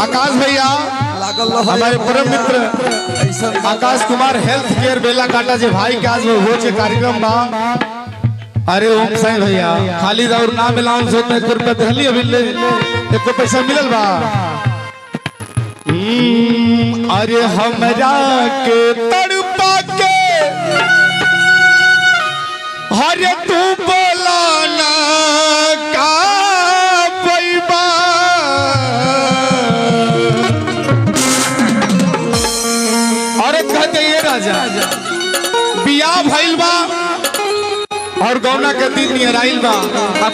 आकाश भैया हमारे परम मित्र आकाश कुमार हेल्थ केयर बेला काटा जे भाई के आज हो के कार्यक्रम बा। अरे ओम साईं भैया खाली और नाम अनाउंस होते 1 रुपया दिहली अभी ले 1 पैसा मिलल बा। अरे हमरा के तड़पा के हरे तू बोला ना का पैबा। औरत कहते ये राजा बिया भइल बा और गौना के दिन नियर आइल बा।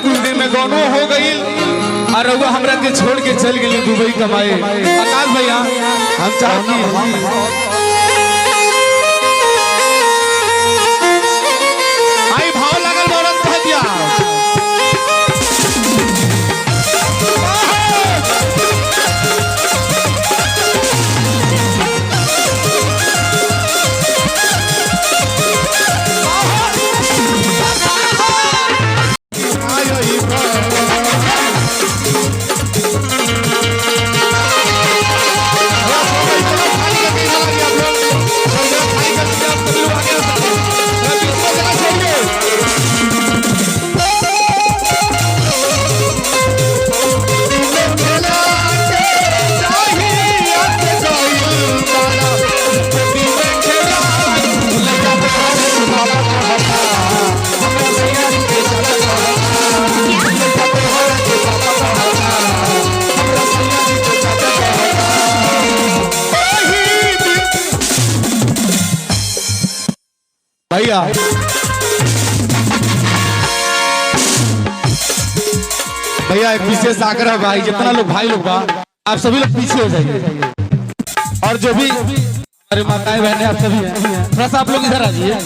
कुछ दिन में गौनो हो गईल और वो हमरा के छोड़ के चल गई दुबई कमाए। आकाश भैया हम चाहती आई भाव लगल औरत कह दिया भैया भैया एक विशेष आग्रह भाई जितना लोग भाई लोग बा आप सभी लोग पीछे हो जाइए और जो भी अरे माताएं बहनें आप सभी थोड़ा सा आप लोग इधर आ जाइए।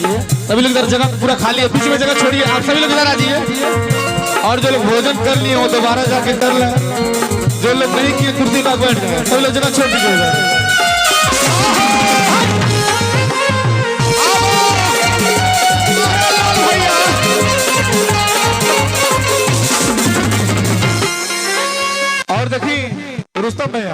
सभी लोग इधर जगह पूरा खाली है पीछे में जगह छोड़िए। आप सभी लोग इधर आ जाइए और जो लोग भोजन कर लिए वो दोबारा जाके कर लें। जो लोग नहीं किए कुर्सी पर बैठ गए सभी लोग जगह छोड़ दीजिए। और देखिए रुस्तम भैया